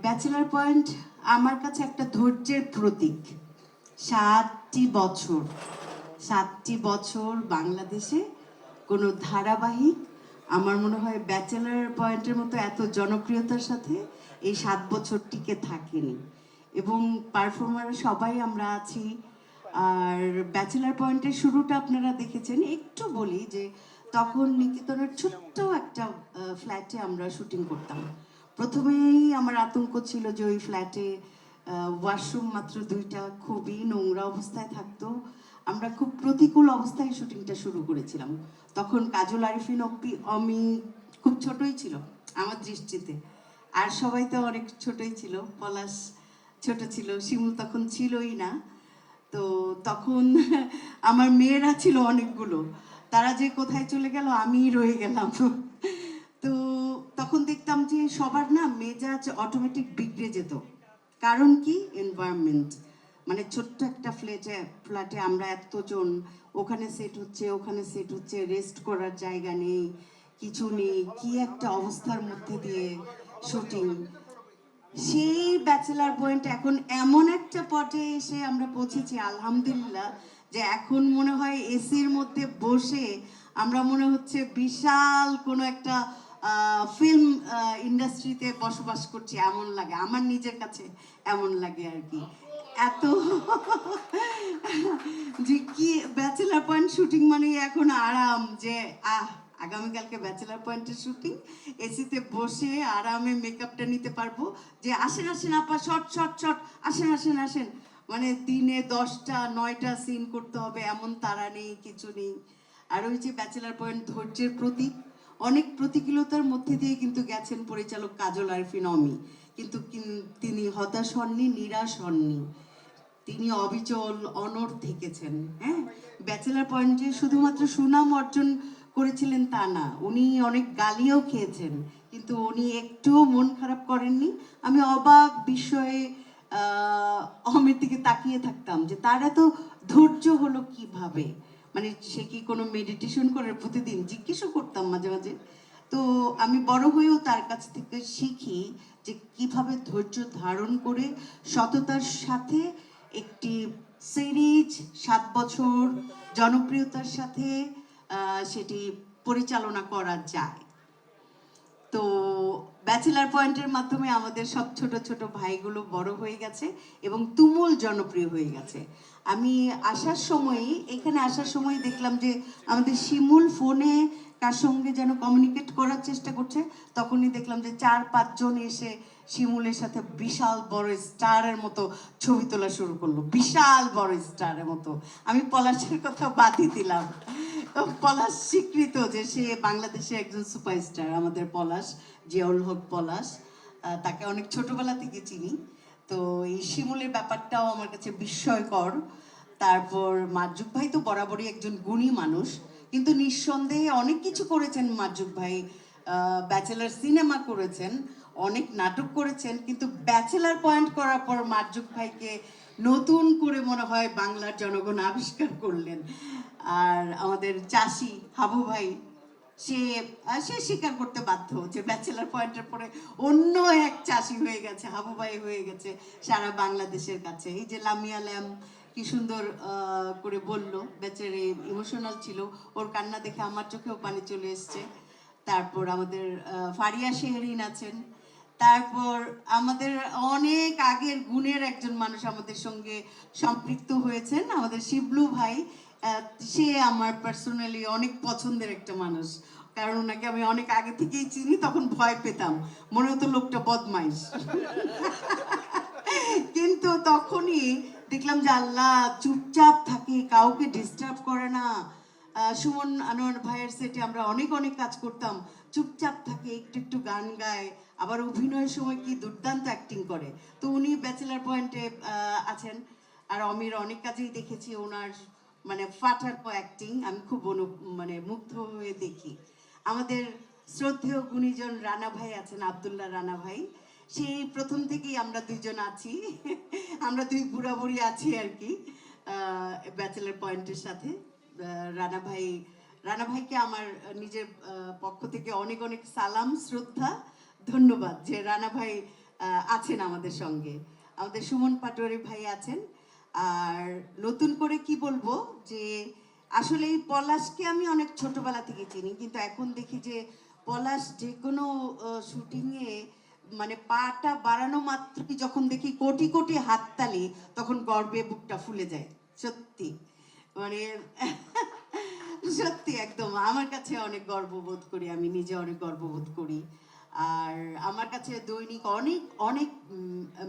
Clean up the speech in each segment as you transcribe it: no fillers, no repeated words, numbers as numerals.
Bachelor point আমার কাছে একটা ধৈর্যের প্রতীক। 7টি বছর বাংলাদেশে কোনো ধারাবাহিক আমার মনে হয় ব্যাচেলার পয়েন্টের মতো এত জনপ্রিয়তার সাথে এই 7 বছর টিকে থাকেনি, এবং পারফর্মার সবাই আমরা আছি। আর ব্যাচেলার পয়েন্টের শুরুটা আপনারা দেখেছেন। একটু বলি যে তখন নিকেতনের ছোট্ট একটা ফ্ল্যাটে আমরা শুটিং করতাম। প্রথমেই আমার আতঙ্ক ছিল যে ওই ফ্ল্যাটে ওয়াশরুম মাত্র 2টা, খুবই নোংরা অবস্থায় থাকতো। আমরা খুব প্রতিকূল অবস্থায় শুটিংটা শুরু করেছিলাম। তখন কাজল আরিফিন অমি খুব ছোটই ছিল আমার দৃষ্টিতে, আর সবাই তো অনেক ছোটই ছিল। পলাশ ছোট ছিল, শিমুল তখন ছিলই না। তো তখন আমার মেয়েরা ছিল অনেকগুলো, তারা যে কোথায় চলে গেল আমি রয়ে গেলাম। তো তখন দেখতাম যে সবার না মেজাজ অটোমেটিক বিগড়ে যেত। কারণ কি? এনভায়রনমেন্ট। মানে ছোট্ট একটা ফ্ল্যাটে আমরা এতজন, ওখানে সেট হচ্ছে, রেস্ট করার জায়গা নেই, কিছু নেই, কি একটা অবস্থার মধ্যে দিয়ে শুটিং। সেই ব্যাচেলার পয়েন্ট এখন এমন একটা পর্যায়ে এসে আমরা পৌঁছেছি আলহামদুলিল্লাহ, যে এখন মনে হয় এসির মধ্যে বসে আমরা মনে হচ্ছে বিশাল কোনো একটা ফিল্ম ইন্ডাস্ট্রিতে বসবাস করছি এমন লাগে, আমার নিজের কাছে এমন লাগে আর কি। এত যে কি ব্যাচেলার পয়েন্ট শুটিং মানে এখন আরাম, যে আগামীকালকে ব্যাচেলার পয়েন্টের শুটিং, এসিতে বসে আরামে মেকআপটা নিতে পারবো, যে আসেন আসেন আপা, শর্ট শর্ট শর্ট, আসেন আসেন আসেন। মানে দিনে 10টা 9টা সিন করতে হবে এমন তারা নেই, কিছু নেই। আর ওই যে ব্যাচেলার পয়েন্ট ধৈর্যের প্রতীক। অনেক প্রতিকূলতার মধ্যে দিয়ে কিন্তু গেছেন পরিচালক কাজল আরিফিন অমি, কিন্তু তিনি হতাশ হননি, নিরাশ হননি। তিনি অবিচল অনড় থেকেছেন। হ্যাঁ, ব্যাচেলার পয়েন্টে শুধুমাত্র সুনাম অর্জন করেছিলেন তা না, উনি অনেক গালিও খেয়েছেন, কিন্তু উনি একটুও মন খারাপ করেননি। আমি অবাক বিস্ময়ে অমির দিকে তাকিয়ে থাকতাম যে তার এত ধৈর্য হলো কিভাবে। মানে সে কি কোনো মেডিটেশন করে প্রতিদিন? জিজ্ঞেসও করতাম মাঝে মাঝে। তো আমি বড় হয়েও তার কাছ থেকে শিখি যে কিভাবে ধৈর্য ধারণ করে সততার সাথে একটি সিরিজ 7 বছর জনপ্রিয়তার সাথে সেটি পরিচালনা করা যায়। তো ব্যাচেলার পয়েন্টের মাধ্যমে আমাদের সব ছোট ছোট ভাইগুলো বড় হয়ে গেছে এবং তুমুল জনপ্রিয় হয়ে গেছে। আমি এখানে আসার সময় দেখলাম যে আমাদের শিমুল ফোনে কার সঙ্গে যেন কমিউনিকেট করার চেষ্টা করছে, তখনই দেখলাম যে 4-5 জন এসে শিমুলের সাথে বিশাল বড় স্টারের মতো ছবি তোলা শুরু করলো, বিশাল বড় স্টারের মতো। আমি পলাশের কথা বাদই দিলাম। পলাশ স্বীকৃত যে সে বাংলাদেশের একজন সুপারস্টার, আমাদের পলাশ, জিয়াউল হক পলাশ। তাকে অনেক ছোটবেলা থেকে চিনি। তো এই শিমুলের ব্যাপারটাও আমার কাছে বিস্ময়কর। তারপর মাজ্জুক ভাই তো বরাবরই একজন গুণী মানুষ, কিন্তু নিঃসন্দেহে অনেক কিছু করেছেন মাজ্জুক ভাই। ব্যাচেলার সিনেমা করেছেন, অনেক নাটক করেছেন, কিন্তু ব্যাচেলার পয়েন্ট করার পর মাজ্জুক ভাইকে নতুন করে মনে হয় বাংলার জনগণ আবিষ্কার করলেন। আর আমাদের চাষি হাবু ভাই, সে সে স্বীকার করতে বাধ্য যে ব্যাচেলার পয়েন্টের পরে অন্য এক চাষি হয়ে গেছে, হাবু ভাই হয়ে গেছে সারা বাংলাদেশের কাছে। এই যে লামিয়া ল্যাম কি সুন্দর করে বললো, বেচারে ইমোশনাল ছিল, ওর কান্না দেখে আমার চোখেও পানি চলে এসছে। তারপর আমাদের ফারিয়া শেহরিন আছেন। তারপর আমাদের অনেক আগের গুণের একজন মানুষ আমাদের সঙ্গে সম্পৃক্ত হয়েছেন, আমাদের শিবলু ভাই। সে আমার পার্সোনালি অনেক পছন্দের একটা মানুষ, কারণ ওনাকে আমি অনেক আগে থেকেই চিনি। তখন ভয় পেতাম, মনে হতো লোকটা বদমাইশ। কিন্তু তখনই দেখলাম যে আল্লাহ চুপচাপ থাকে, কাউকে ডিস্টার্ব করে না। সুমন আনোয়ার ভাইয়ের সেটে আমরা অনেক অনেক কাজ করতাম, চুপচাপ থাকে, একটু একটু গান গায়, আবার অভিনয়ের সময় কি দুর্দান্ত অ্যাক্টিং করে। তো উনি ব্যাচেলার পয়েন্টে আছেন। আর অমির অনেক কাজেই দেখেছি ওনার মানে ফাটার অ্যাক্টিং, আমি খুব মানে মুগ্ধ হয়ে দেখি। আমাদের শ্রদ্ধেয় গুণীজন রানা ভাই আছেন, আব্দুল্লাহ রানা ভাই। সেই প্রথম থেকেই আমরা দুইজন আছি, আমরা দুই বুড়া বুড়ি আছি আর কি ব্যাচেলার পয়েন্টের সাথে। রানা ভাই, রানা ভাইকে আমার নিজের পক্ষ থেকে অনেক অনেক সালাম, শ্রদ্ধা, ধন্যবাদ যে রানা ভাই আছেন আমাদের সঙ্গে, আমাদের সুমন পাটোয়ারি ভাই আছেন। আর নতুন করে কি বলবো যে আসলে এই পলাশকে আমি অনেক ছোটবেলা থেকে চিনি, কিন্তু এখন দেখি যে পলাশ যে কোনো শুটিংয়ে মানে পাটা বাড়ানো মাত্রই যখন দেখি কোটি কোটি হাততালি, তখন গর্বে বুকটা ফুলে যায়। সত্যি মানে সত্যি একদম আমার কাছে অনেক গর্ববোধ করি, আমি নিজে অনেক গর্ববোধ করি। আর আমার কাছে দৈনিক অনেক অনেক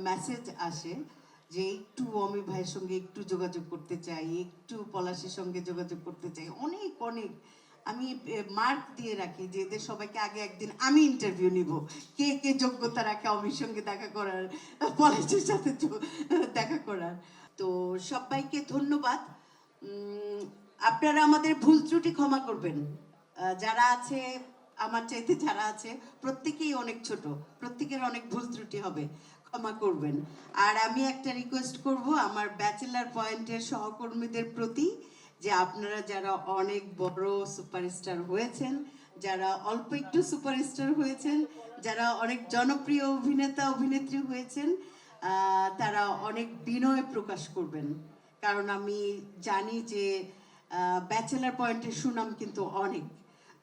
মেসেজ আসে যে একটু অমি ভাইয়ের সঙ্গে একটু যোগাযোগ করতে চাই, একটু পলাশের সঙ্গে যোগাযোগ করতে চাই, অনেক অনেক। আমি মার্ক দিয়ে রাখি যে এদের সবাইকে আগে একদিন আমি ইন্টারভিউ নিব, কে কে যোগ্যতা রাখে অমির সঙ্গে দেখা করার, পলাশের সাথে দেখা করার। তো সবাইকে ধন্যবাদ। আপনারা আমাদের ভুল ত্রুটি ক্ষমা করবেন। যারা আছে আমার চাইতে যারা আছে প্রত্যেকেই অনেক ছোট, প্রত্যেকের অনেক ভুল ত্রুটি হবে, ক্ষমা করবেন। আর আমি একটা রিকোয়েস্ট করব আমার ব্যাচেলার পয়েন্টের সহকর্মীদের প্রতি, যে আপনারা যারা অনেক বড় সুপারস্টার হয়েছেন, যারা অল্প একটু সুপারস্টার হয়েছেন, যারা অনেক জনপ্রিয় অভিনেতা অভিনেত্রী হয়েছেন, তারা অনেক বিনয় প্রকাশ করবেন। কারণ আমি জানি যে ব্যাচেলার পয়েন্টের সুনাম কিন্তু অনেক,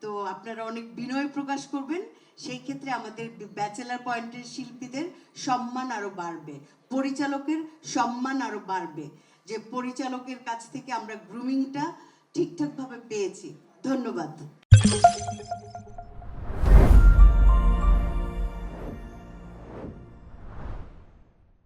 তো আপনারা অনেক বিনয় প্রকাশ করবেন। সেই ক্ষেত্রে আমাদের ব্যাচেলার পয়েন্টের শিল্পীদের সম্মান আরো বাড়বে, পরিচালকের সম্মান আরো বাড়বে, যে পরিচালকের কাছ থেকে আমরা গ্রুমিংটা ঠিকঠাকভাবে পেয়েছি। ধন্যবাদ।